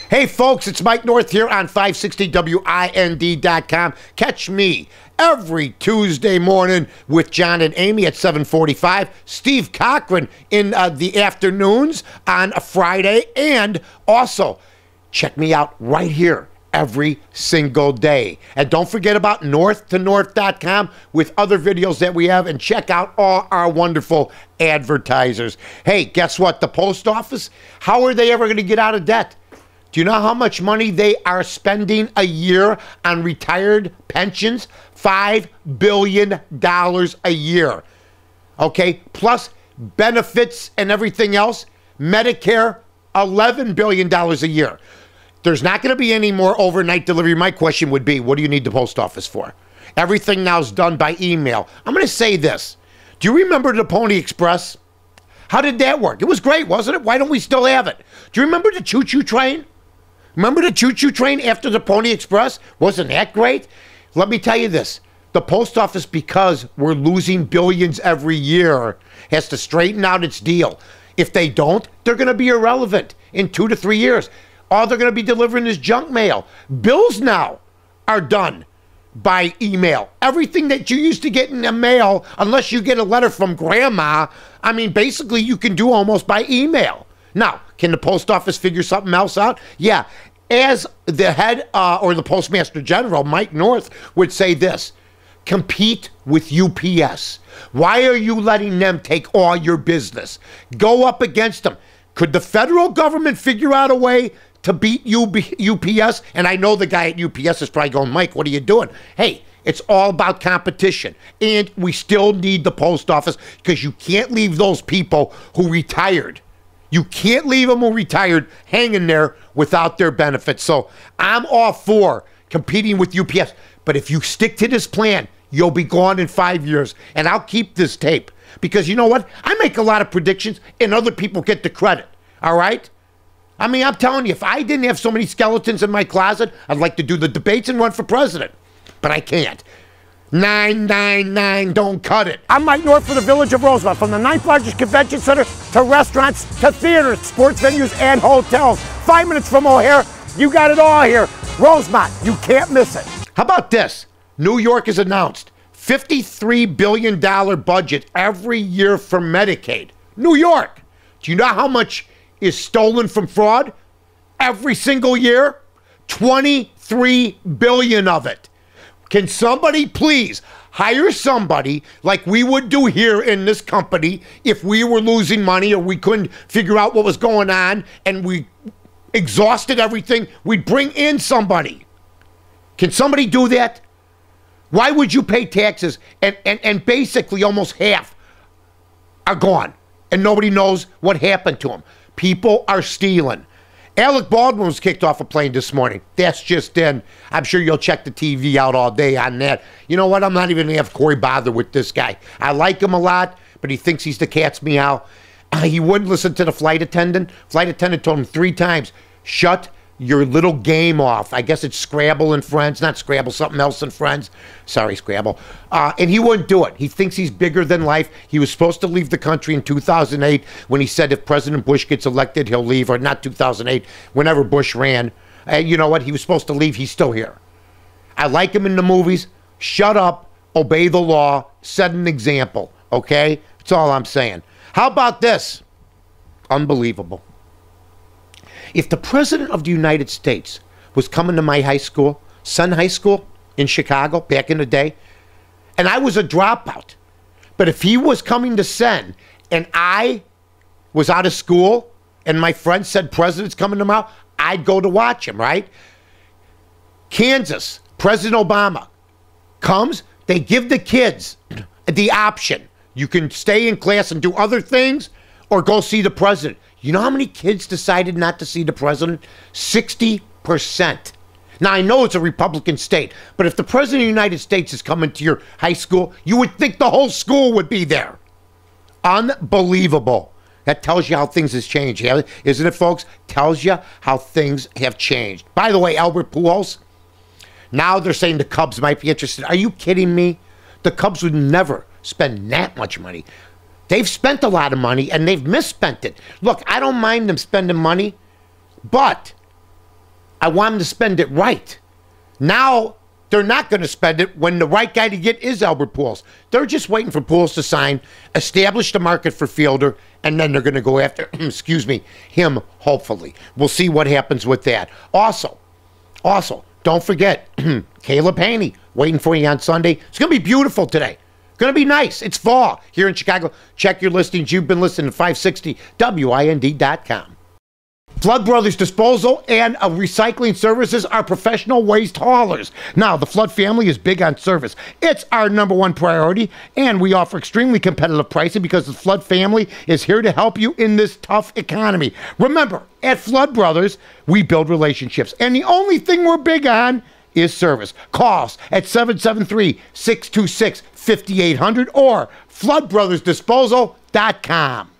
Hey, folks, it's Mike North here on 560WIND.com. Catch me every Tuesday morning with John and Amy at 7:45. Steve Cochran in the afternoons on a Friday. And also, check me out right here every single day. And don't forget about north2north.com with other videos that we have. And check out all our wonderful advertisers. Hey, guess what? The post office, how are they ever going to get out of debt? Do you know how much money they are spending a year on retired pensions? $5 billion a year. Okay, plus benefits and everything else. Medicare, $11 billion a year. There's not going to be any more overnight delivery. My question would be, what do you need the post office for? Everything now is done by email. I'm going to say this. Do you remember the Pony Express? How did that work? It was great, wasn't it? Why don't we still have it? Do you remember the choo-choo train? Remember the choo-choo train after the Pony Express? Wasn't that great? Let me tell you this. The post office, because we're losing billions every year, has to straighten out its deal. If they don't, they're going to be irrelevant in 2 to 3 years. All they're going to be delivering is junk mail. Bills now are done by email. Everything that you used to get in the mail, unless you get a letter from grandma, I mean, basically you can do almost by email. Now, can the post office figure something else out? Yeah. As the head or the Postmaster General, Mike North, would say this: compete with UPS. Why are you letting them take all your business? Go up against them. Could the federal government figure out a way to beat UPS? And I know the guy at UPS is probably going, Mike, what are you doing? Hey, it's all about competition. And we still need the post office, because you can't leave those people who retired. You can't leave them who retired hanging there without their benefits. So I'm all for competing with UPS. But if you stick to this plan, you'll be gone in 5 years. And I'll keep this tape, because you know what? I make a lot of predictions and other people get the credit. All right? I mean, I'm telling you, if I didn't have so many skeletons in my closet, I'd like to do the debates and run for president. But I can't. 999, don't cut it. I'm Mike North for the Village of Rosemont. From the 9th largest convention center to restaurants to theaters, sports venues, and hotels. 5 minutes from O'Hare, you got it all here. Rosemont, you can't miss it. How about this? New York has announced $53 billion budget every year for Medicaid. New York. Do you know how much is stolen from fraud every single year? 23 billion of it. Can somebody please hire somebody like we would do here in this company if we were losing money or we couldn't figure out what was going on and we exhausted everything? We'd bring in somebody. Can somebody do that? Why would you pay taxes and basically almost half are gone and nobody knows what happened to them? People are stealing. Alec Baldwin was kicked off a plane this morning. That's just in. I'm sure you'll check the TV out all day on that. You know what? I'm not even going to have Corey bother with this guy. I like him a lot, but he thinks he's the cat's meow. He wouldn't listen to the flight attendant. Flight attendant told him 3 times, shut your little game off. I guess it's Scrabble and Friends. Not Scrabble, something else in Friends. Sorry, Scrabble. And he wouldn't do it. He thinks he's bigger than life. He was supposed to leave the country in 2008 when he said if President Bush gets elected, he'll leave. Or not 2008, whenever Bush ran. And you know what? He was supposed to leave. He's still here. I like him in the movies. Shut up. Obey the law. Set an example. Okay? That's all I'm saying. How about this? Unbelievable. If the President of the United States was coming to my high school, Sun High School in Chicago back in the day, and I was a dropout, but if he was coming to Sen and I was out of school and my friend said President's coming tomorrow, I'd go to watch him, right? Kansas, President Obama comes, they give the kids the option. You can stay in class and do other things or go see the president. You know how many kids decided not to see the president? 60%. Now, I know it's a Republican state, but if the president of the United States is coming to your high school, you would think the whole school would be there. Unbelievable. That tells you how things has changed, isn't it, folks? Tells you how things have changed. By the way, Albert Pujols, now they're saying the Cubs might be interested. Are you kidding me? The Cubs would never spend that much money. They've spent a lot of money, and they've misspent it. Look, I don't mind them spending money, but I want them to spend it right. Now, they're not going to spend it when the right guy to get is Albert Pujols. They're just waiting for Pujols to sign, establish the market for fielder, and then they're going to go after, him, hopefully. We'll see what happens with that. Also, don't forget, Caleb Haney waiting for you on Sunday. It's going to be beautiful today. Going to be nice. It's fall here in Chicago. Check your listings. You've been listening to 560WIND.com. Flood Brothers Disposal and Recycling Services are professional waste haulers. Now, the Flood family is big on service. It's our number one priority, and we offer extremely competitive pricing because the Flood family is here to help you in this tough economy. Remember, at Flood Brothers, we build relationships, and the only thing we're big on is service. Call us at 773-626-5800 or floodbrothersdisposal.com.